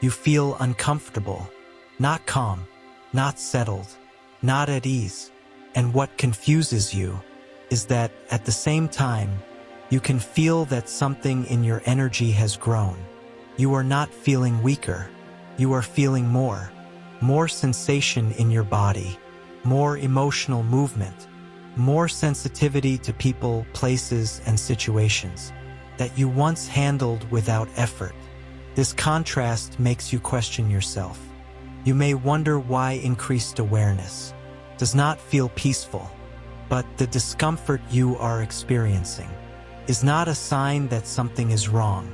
You feel uncomfortable, not calm, not settled, not at ease. And what confuses you is that at the same time, you can feel that something in your energy has grown. You are not feeling weaker. You are feeling more sensation in your body, more emotional movement, more sensitivity to people, places, and situations that you once handled without effort. This contrast makes you question yourself. You may wonder why increased awareness does not feel peaceful, but the discomfort you are experiencing is not a sign that something is wrong.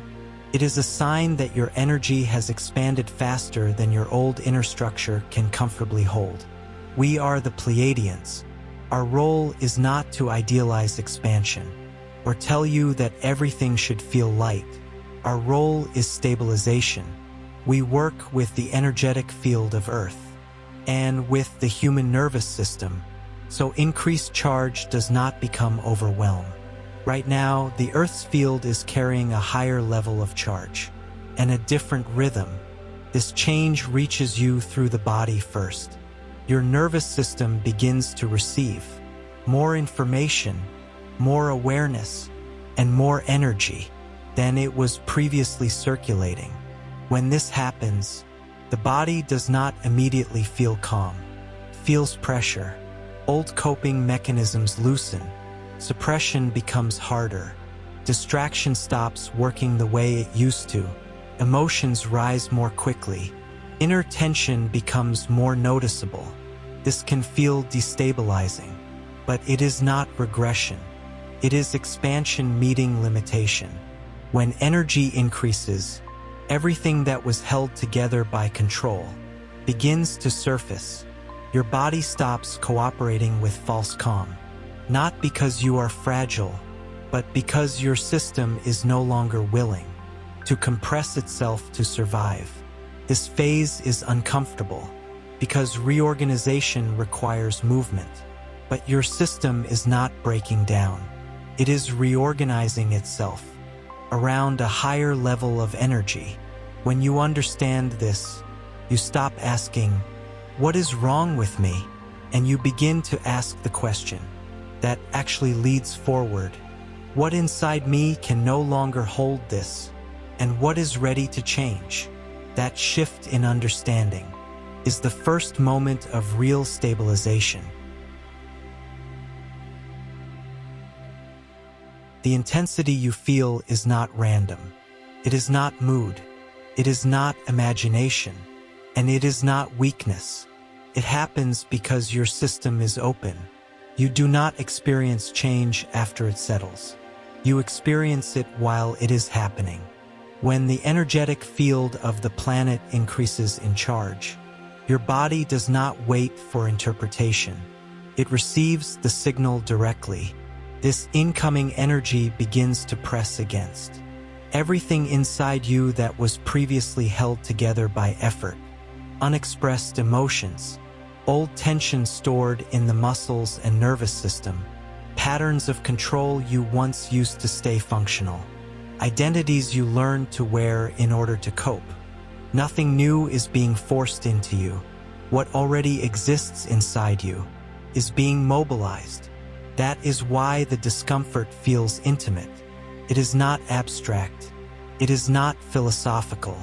It is a sign that your energy has expanded faster than your old inner structure can comfortably hold. We are the Pleiadians. Our role is not to idealize expansion or tell you that everything should feel light. Our role is stabilization. We work with the energetic field of Earth and with the human nervous system, so increased charge does not become overwhelmed. Right now, the Earth's field is carrying a higher level of charge and a different rhythm. This change reaches you through the body first. Your nervous system begins to receive more information, more awareness, and more energy than it was previously circulating. When this happens, the body does not immediately feel calm. It feels pressure. Old coping mechanisms loosen. Suppression becomes harder. Distraction stops working the way it used to. Emotions rise more quickly. Inner tension becomes more noticeable. This can feel destabilizing, but it is not regression. It is expansion meeting limitation. When energy increases, everything that was held together by control begins to surface. Your body stops cooperating with false calm. Not because you are fragile, but because your system is no longer willing to compress itself to survive. This phase is uncomfortable because reorganization requires movement, but your system is not breaking down. It is reorganizing itself around a higher level of energy. When you understand this, you stop asking, "What is wrong with me?" and you begin to ask the question that actually leads forward. What inside me can no longer hold this, and what is ready to change? That shift in understanding is the first moment of real stabilization. The intensity you feel is not random. It is not mood. It is not imagination. And it is not weakness. It happens because your system is open. You do not experience change after it settles. You experience it while it is happening. When the energetic field of the planet increases in charge, your body does not wait for interpretation. It receives the signal directly. This incoming energy begins to press against everything inside you that was previously held together by effort, unexpressed emotions, old tension stored in the muscles and nervous system, patterns of control you once used to stay functional, identities you learned to wear in order to cope. Nothing new is being forced into you. What already exists inside you is being mobilized. That is why the discomfort feels intimate. It is not abstract. It is not philosophical.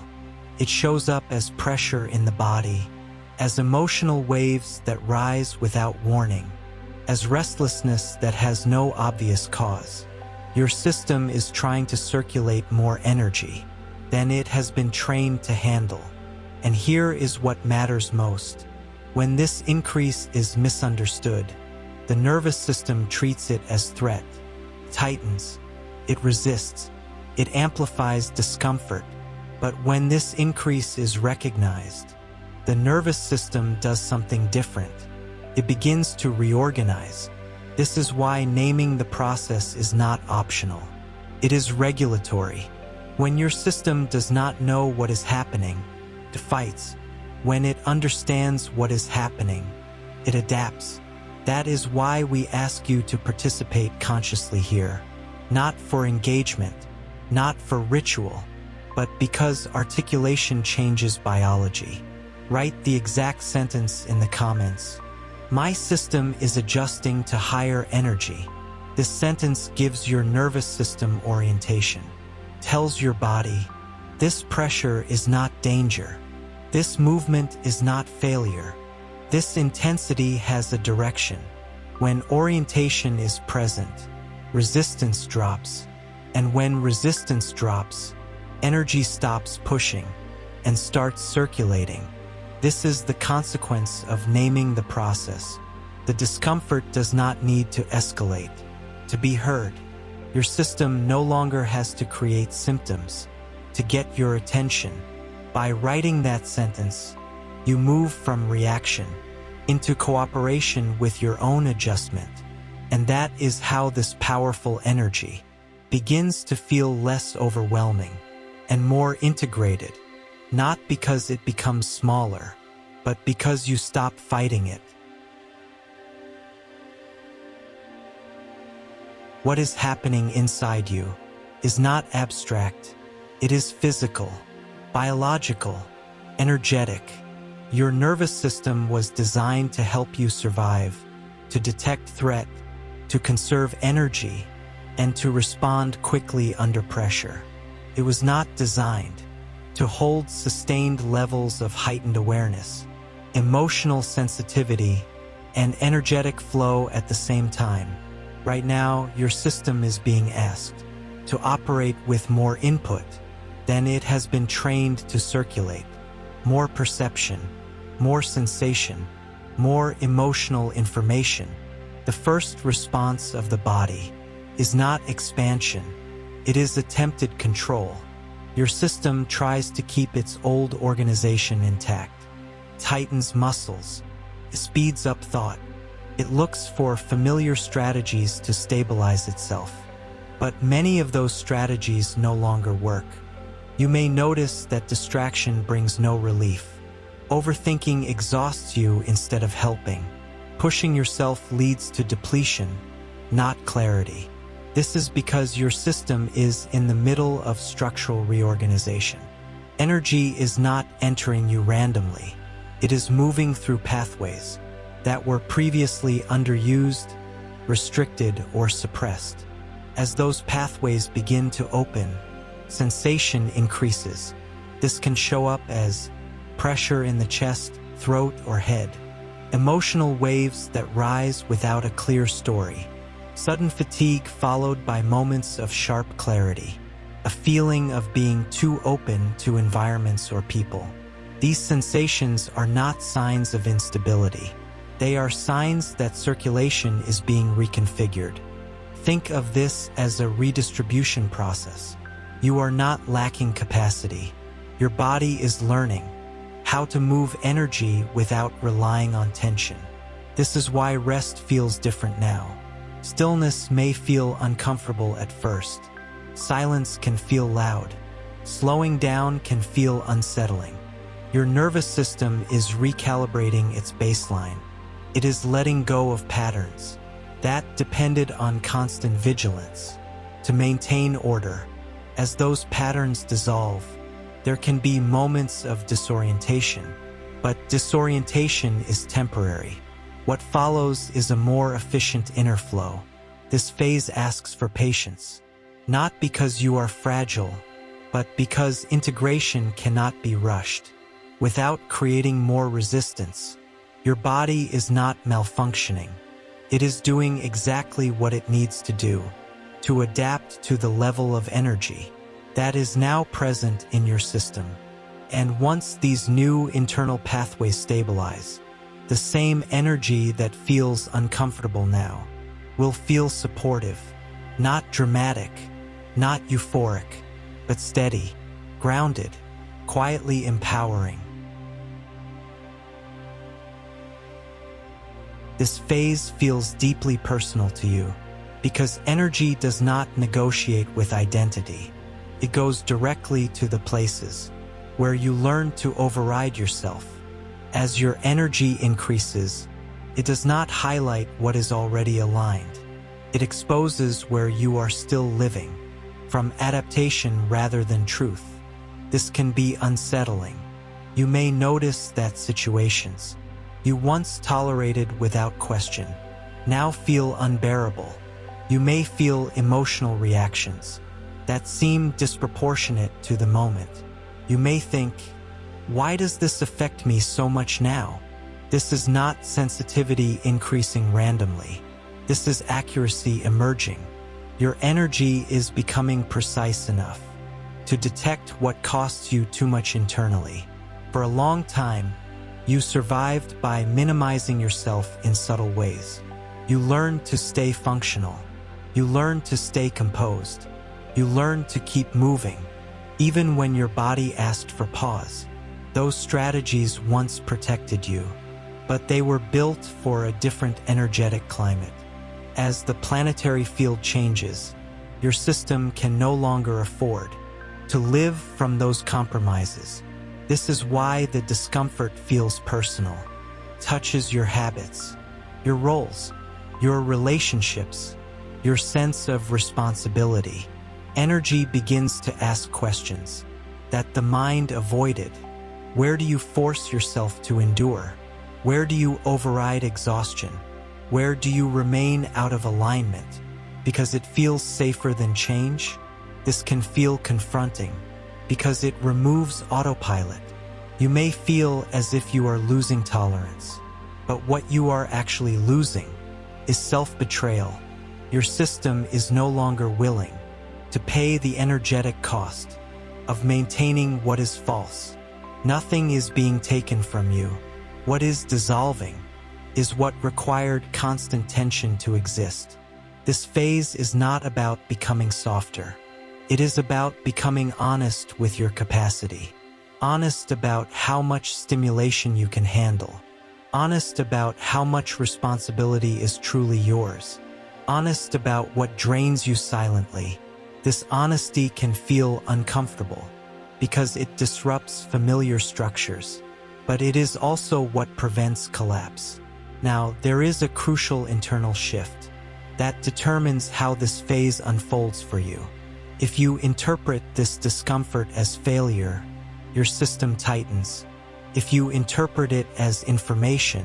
It shows up as pressure in the body, as emotional waves that rise without warning, as restlessness that has no obvious cause. Your system is trying to circulate more energy than it has been trained to handle. And here is what matters most. When this increase is misunderstood, the nervous system treats it as threat. It tightens, it resists, it amplifies discomfort. But when this increase is recognized, the nervous system does something different. It begins to reorganize. This is why naming the process is not optional. It is regulatory. When your system does not know what is happening, it fights. When it understands what is happening, it adapts. That is why we ask you to participate consciously here. Not for engagement, not for ritual, but because articulation changes biology. Write the exact sentence in the comments. My system is adjusting to higher energy. This sentence gives your nervous system orientation. Tells your body, this pressure is not danger. This movement is not failure. This intensity has a direction. When orientation is present, resistance drops. And when resistance drops, energy stops pushing and starts circulating. This is the consequence of naming the process. The discomfort does not need to escalate. To be heard, your system no longer has to create symptoms to get your attention. By writing that sentence, you move from reaction into cooperation with your own adjustment. And that is how this powerful energy begins to feel less overwhelming and more integrated, not because it becomes smaller, but because you stop fighting it. What is happening inside you is not abstract. It is physical, biological, energetic. Your nervous system was designed to help you survive, to detect threat, to conserve energy, and to respond quickly under pressure. It was not designed to hold sustained levels of heightened awareness, emotional sensitivity, and energetic flow at the same time. Right now, your system is being asked to operate with more input than it has been trained to circulate, more perception, more sensation, more emotional information. The first response of the body is not expansion, it is attempted control. Your system tries to keep its old organization intact, tightens muscles, speeds up thought. It looks for familiar strategies to stabilize itself. But many of those strategies no longer work. You may notice that distraction brings no relief. Overthinking exhausts you instead of helping. Pushing yourself leads to depletion, not clarity. This is because your system is in the middle of structural reorganization. Energy is not entering you randomly. It is moving through pathways that were previously underused, restricted, or suppressed. As those pathways begin to open, sensation increases. This can show up as pressure in the chest, throat, or head. Emotional waves that rise without a clear story. Sudden fatigue followed by moments of sharp clarity. A feeling of being too open to environments or people. These sensations are not signs of instability. They are signs that circulation is being reconfigured. Think of this as a redistribution process. You are not lacking capacity. Your body is learning how to move energy without relying on tension. This is why rest feels different now. Stillness may feel uncomfortable at first. Silence can feel loud. Slowing down can feel unsettling. Your nervous system is recalibrating its baseline. It is letting go of patterns that depended on constant vigilance to maintain order. As those patterns dissolve, there can be moments of disorientation, but disorientation is temporary. What follows is a more efficient inner flow. This phase asks for patience, not because you are fragile, but because integration cannot be rushed. Without creating more resistance, your body is not malfunctioning. It is doing exactly what it needs to do, to adapt to the level of energy that is now present in your system. And once these new internal pathways stabilize, the same energy that feels uncomfortable now will feel supportive, not dramatic, not euphoric, but steady, grounded, quietly empowering. This phase feels deeply personal to you because energy does not negotiate with identity. It goes directly to the places where you learn to override yourself. As your energy increases, it does not highlight what is already aligned. It exposes where you are still living from adaptation rather than truth. This can be unsettling. You may notice that situations you once tolerated without question now feel unbearable. You may feel emotional reactions that seem disproportionate to the moment. You may think, why does this affect me so much now? This is not sensitivity increasing randomly. This is accuracy emerging. Your energy is becoming precise enough to detect what costs you too much internally. For a long time, you survived by minimizing yourself in subtle ways. You learned to stay functional. You learned to stay composed. You learned to keep moving, even when your body asked for pause. Those strategies once protected you, but they were built for a different energetic climate. As the planetary field changes, your system can no longer afford to live from those compromises. This is why the discomfort feels personal, touches your habits, your roles, your relationships, your sense of responsibility. Energy begins to ask questions that the mind avoided. Where do you force yourself to endure? Where do you override exhaustion? Where do you remain out of alignment because it feels safer than change? This can feel confronting because it removes autopilot. You may feel as if you are losing tolerance, but what you are actually losing is self-betrayal. Your system is no longer willing to pay the energetic cost of maintaining what is false. Nothing is being taken from you. What is dissolving is what required constant tension to exist. This phase is not about becoming softer. It is about becoming honest with your capacity. Honest about how much stimulation you can handle. Honest about how much responsibility is truly yours. Honest about what drains you silently. This honesty can feel uncomfortable because it disrupts familiar structures, but it is also what prevents collapse. Now, there is a crucial internal shift that determines how this phase unfolds for you. If you interpret this discomfort as failure, your system tightens. If you interpret it as information,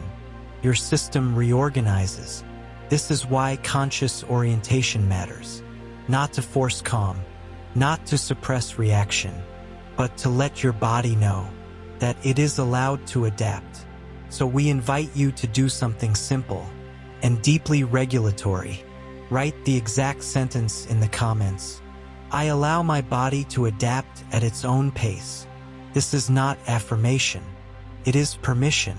your system reorganizes. This is why conscious orientation matters. Not to force calm, not to suppress reaction, but to let your body know that it is allowed to adapt. So we invite you to do something simple and deeply regulatory. Write the exact sentence in the comments. I allow my body to adapt at its own pace. This is not affirmation. It is permission.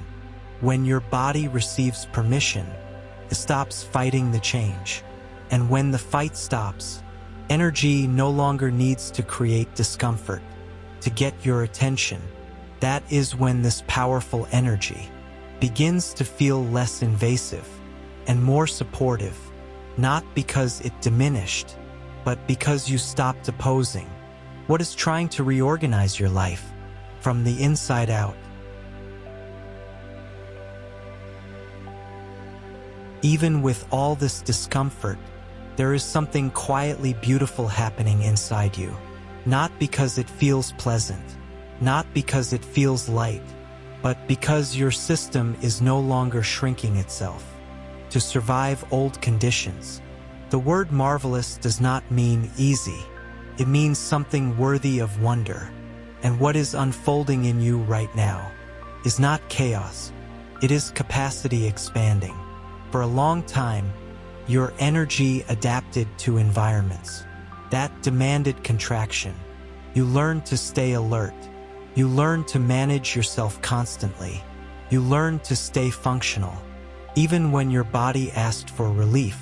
When your body receives permission, it stops fighting the change. And when the fight stops, energy no longer needs to create discomfort to get your attention. That is when this powerful energy begins to feel less invasive and more supportive, not because it diminished, but because you stopped opposing what is trying to reorganize your life from the inside out. Even with all this discomfort, there is something quietly beautiful happening inside you. Not because it feels pleasant, not because it feels light, but because your system is no longer shrinking itself to survive old conditions. The word marvelous does not mean easy. It means something worthy of wonder. And what is unfolding in you right now is not chaos. It is capacity expanding. For a long time, your energy adapted to environments that demanded contraction. You learned to stay alert. You learned to manage yourself constantly. You learned to stay functional. Even when your body asked for relief,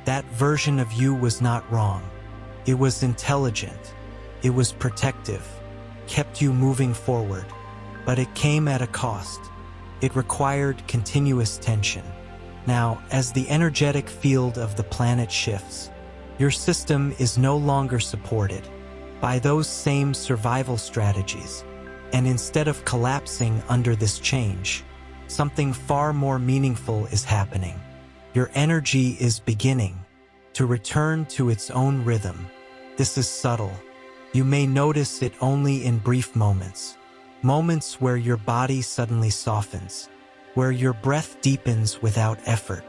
that version of you was not wrong. It was intelligent. It was protective, kept you moving forward. But it came at a cost. It required continuous tension. Now, as the energetic field of the planet shifts, your system is no longer supported by those same survival strategies. And instead of collapsing under this change, something far more meaningful is happening. Your energy is beginning to return to its own rhythm. This is subtle. You may notice it only in brief moments. Moments where your body suddenly softens, where your breath deepens without effort,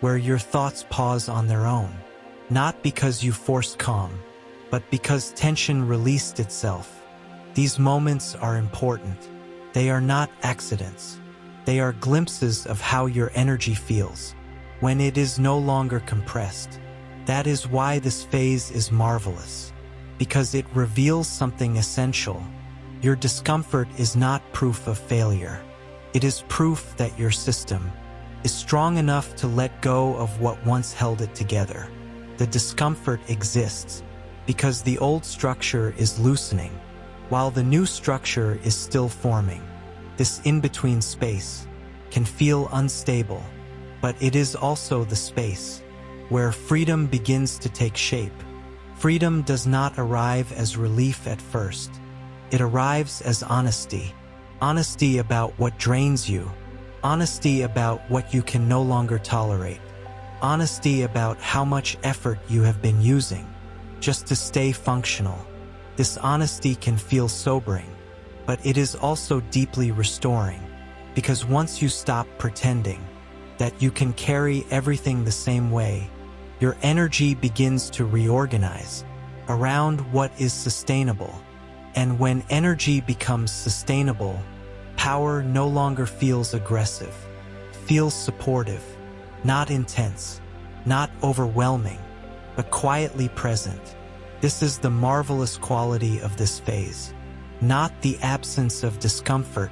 where your thoughts pause on their own, not because you forced calm, but because tension released itself. These moments are important. They are not accidents. They are glimpses of how your energy feels when it is no longer compressed. That is why this phase is marvelous, because it reveals something essential. Your discomfort is not proof of failure. It is proof that your system is strong enough to let go of what once held it together. The discomfort exists because the old structure is loosening, while the new structure is still forming. This in-between space can feel unstable, but it is also the space where freedom begins to take shape. Freedom does not arrive as relief at first. It arrives as honesty. Honesty about what drains you. Honesty about what you can no longer tolerate. Honesty about how much effort you have been using just to stay functional. This honesty can feel sobering, but it is also deeply restoring, because once you stop pretending that you can carry everything the same way, your energy begins to reorganize around what is sustainable. And when energy becomes sustainable, power no longer feels aggressive, feels supportive, not intense, not overwhelming, but quietly present. This is the marvelous quality of this phase. Not the absence of discomfort,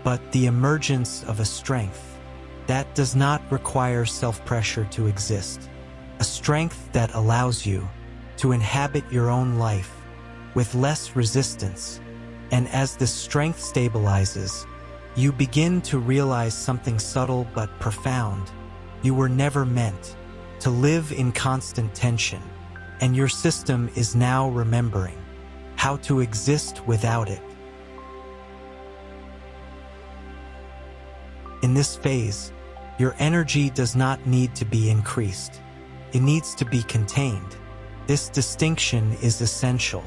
but the emergence of a strength that does not require self-pressure to exist. A strength that allows you to inhabit your own life with less resistance. And as this strength stabilizes, you begin to realize something subtle but profound. You were never meant to live in constant tension, and your system is now remembering how to exist without it. In this phase, your energy does not need to be increased. It needs to be contained. This distinction is essential.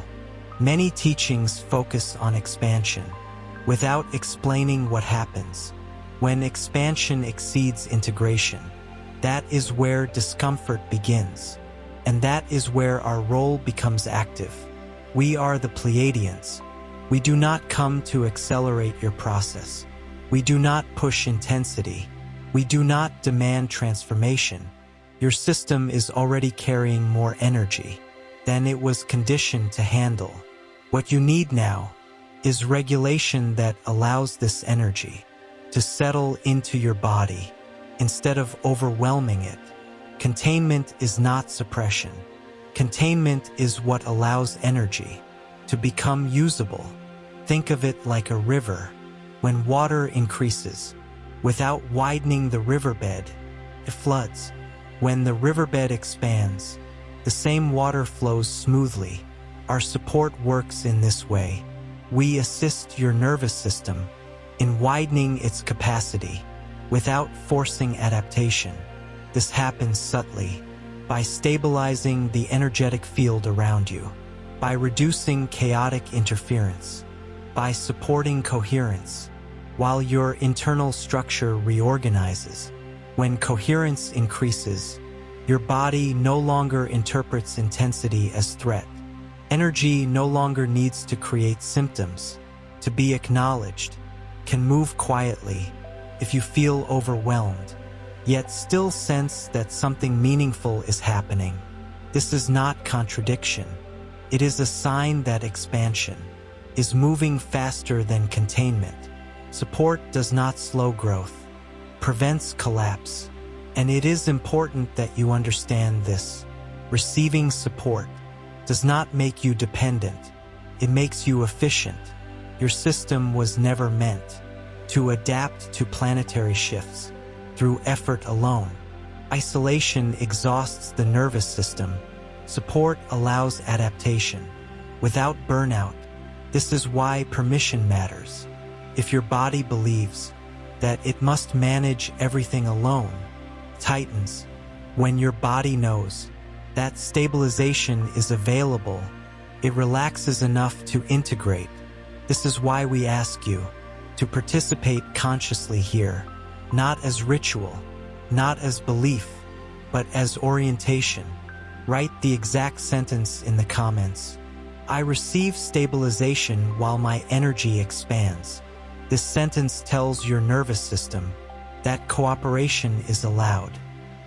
Many teachings focus on expansion, without explaining what happens when expansion exceeds integration. That is where discomfort begins, and that is where our role becomes active. We are the Pleiadians. We do not come to accelerate your process. We do not push intensity. We do not demand transformation. Your system is already carrying more energy than it was conditioned to handle. What you need now is regulation that allows this energy to settle into your body instead of overwhelming it. Containment is not suppression. Containment is what allows energy to become usable. Think of it like a river. When water increases, without widening the riverbed, it floods. When the riverbed expands, the same water flows smoothly. Our support works in this way. We assist your nervous system in widening its capacity without forcing adaptation. This happens subtly by stabilizing the energetic field around you, by reducing chaotic interference, by supporting coherence, while your internal structure reorganizes. When coherence increases, your body no longer interprets intensity as threat. Energy no longer needs to create symptoms to be acknowledged, can move quietly if you feel overwhelmed, yet still sense that something meaningful is happening. This is not contradiction. It is a sign that expansion is moving faster than containment. Support does not slow growth, prevents collapse. And it is important that you understand this. Receiving support does not make you dependent. It makes you efficient. Your system was never meant to adapt to planetary shifts through effort alone. Isolation exhausts the nervous system. Support allows adaptation without burnout. This is why permission matters. If your body believes that it must manage everything alone, tightens. When your body knows that stabilization is available It relaxes enough to integrate. This is why we ask you to participate consciously here, not as ritual, not as belief, but as orientation. Write the exact sentence in the comments. I receive stabilization while my energy expands. This sentence tells your nervous system that cooperation is allowed.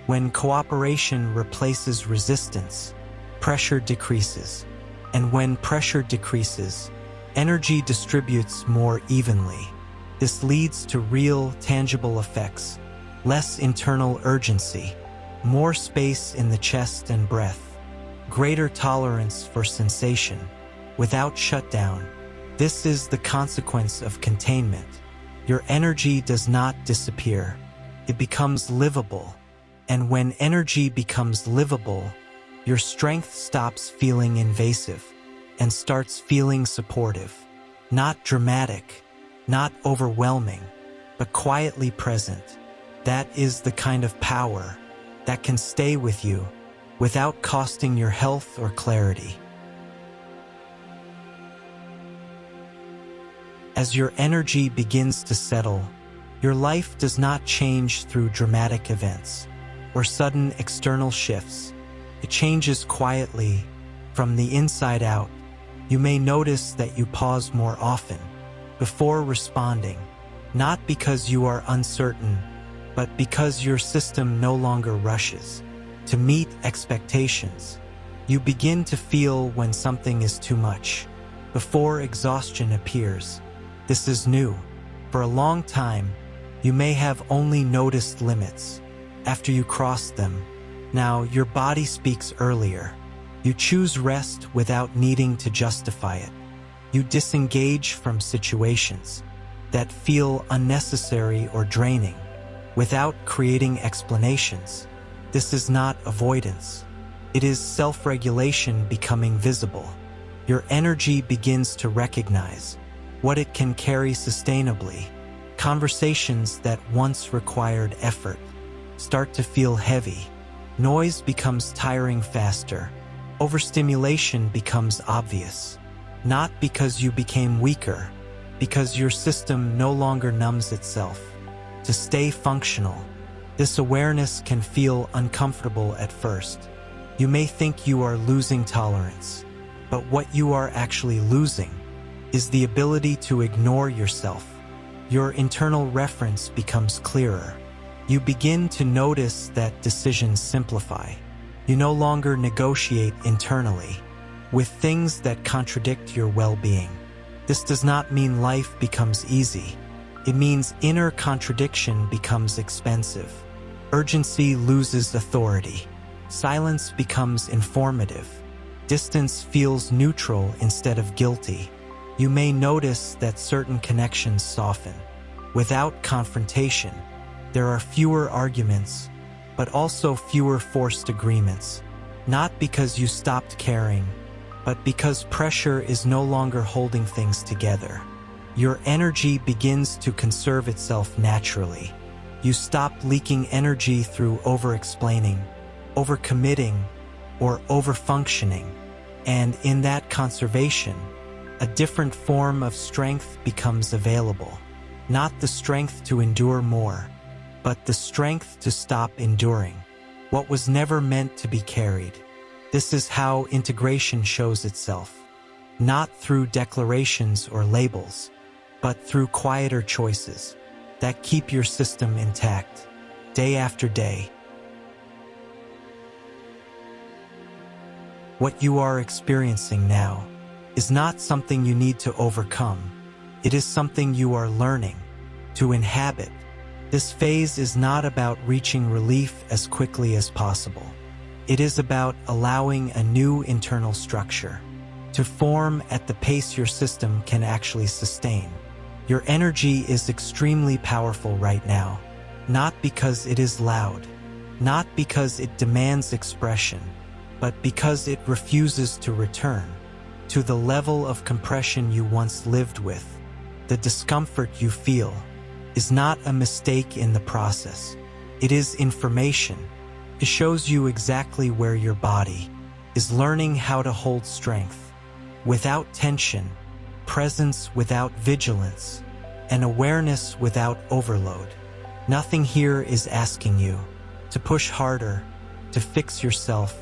When cooperation replaces resistance, pressure decreases. And when pressure decreases, energy distributes more evenly. This leads to real, tangible effects, less internal urgency, more space in the chest and breath, greater tolerance for sensation, without shutdown. This is the consequence of containment. Your energy does not disappear. It becomes livable. And when energy becomes livable, your strength stops feeling invasive and starts feeling supportive. Not dramatic, not overwhelming, but quietly present. That is the kind of power that can stay with you without costing your health or clarity. As your energy begins to settle, your life does not change through dramatic events or sudden external shifts. It changes quietly from the inside out. You may notice that you pause more often before responding, not because you are uncertain, but because your system no longer rushes to meet expectations. You begin to feel when something is too much, before exhaustion appears. This is new. For a long time, you may have only noticed limits. After you cross them, now your body speaks earlier. You choose rest without needing to justify it. You disengage from situations that feel unnecessary or draining without creating explanations. This is not avoidance. It is self-regulation becoming visible. Your energy begins to recognize what it can carry sustainably. Conversations that once required effort start to feel heavy. Noise becomes tiring faster. Overstimulation becomes obvious. Not because you became weaker, because your system no longer numbs itself to stay functional. This awareness can feel uncomfortable at first. You may think you are losing tolerance, but what you are actually losing is the ability to ignore yourself. Your internal reference becomes clearer. You begin to notice that decisions simplify. You no longer negotiate internally with things that contradict your well-being. This does not mean life becomes easy. It means inner contradiction becomes expensive. Urgency loses authority. Silence becomes informative. Distance feels neutral instead of guilty. You may notice that certain connections soften. Without confrontation, there are fewer arguments, but also fewer forced agreements. Not because you stopped caring, but because pressure is no longer holding things together. Your energy begins to conserve itself naturally. You stop leaking energy through over-explaining, over-committing, or over-functioning. And in that conservation, a different form of strength becomes available. Not the strength to endure more, but the strength to stop enduring what was never meant to be carried. This is how integration shows itself, not through declarations or labels, but through quieter choices that keep your system intact, day after day. What you are experiencing now is not something you need to overcome. It is something you are learning to inhabit. This phase is not about reaching relief as quickly as possible. It is about allowing a new internal structure to form at the pace your system can actually sustain. Your energy is extremely powerful right now, not because it is loud, not because it demands expression, but because it refuses to return to the level of compression you once lived with. The discomfort you feel is not a mistake in the process. It is information. It shows you exactly where your body is learning how to hold strength. without tension, presence without vigilance, and awareness without overload. Nothing here is asking you to push harder, to fix yourself,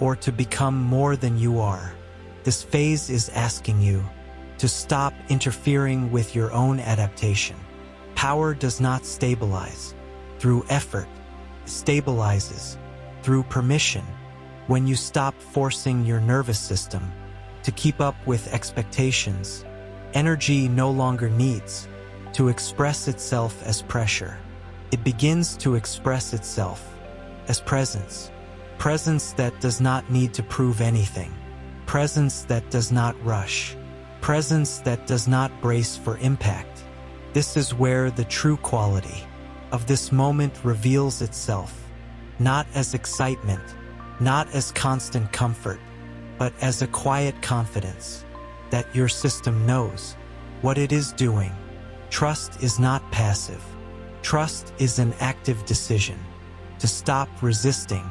or to become more than you are. This phase is asking you to stop interfering with your own adaptation. Power does not stabilize through effort, it stabilizes through permission. When you stop forcing your nervous system to keep up with expectations, energy no longer needs to express itself as pressure. It begins to express itself as presence. Presence that does not need to prove anything. Presence that does not rush. Presence that does not brace for impact. This is where the true quality of this moment reveals itself, not as excitement, not as constant comfort, but as a quiet confidence that your system knows what it is doing. Trust is not passive. Trust is an active decision to stop resisting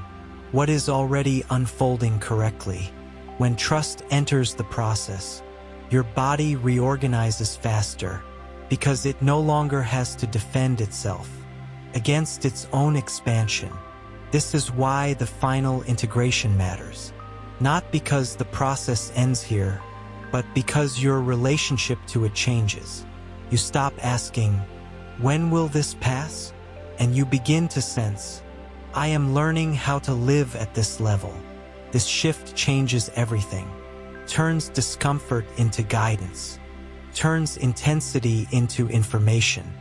what is already unfolding correctly. When trust enters the process, your body reorganizes faster because it no longer has to defend itself against its own expansion. This is why the final integration matters. Not because the process ends here, but because your relationship to it changes. You stop asking, "When will this pass?" And you begin to sense, "I am learning how to live at this level." This shift changes everything, turns discomfort into guidance, turns intensity into information.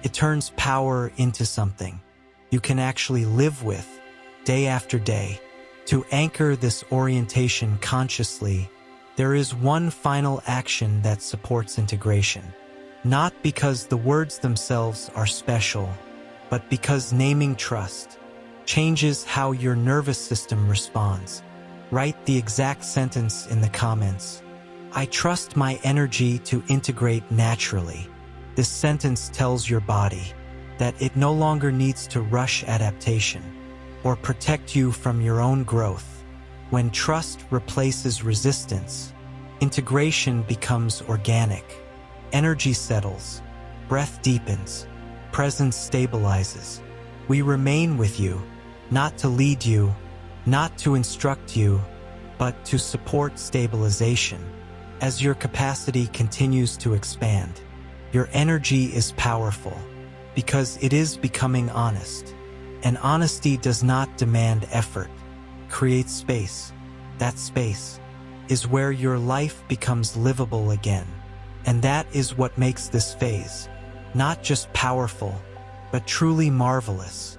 It turns power into something you can actually live with day after day. To anchor this orientation consciously, there is one final action that supports integration. Not because the words themselves are special, but because naming trust changes how your nervous system responds. Write the exact sentence in the comments. I trust my energy to integrate naturally. This sentence tells your body that it no longer needs to rush adaptation or protect you from your own growth. When trust replaces resistance, integration becomes organic. Energy settles, breath deepens, presence stabilizes. We remain with you, not to lead you, not to instruct you, but to support stabilization. As your capacity continues to expand, your energy is powerful because it is becoming honest. And honesty does not demand effort. Create space. That space is where your life becomes livable again. And that is what makes this phase not just powerful, but truly marvelous.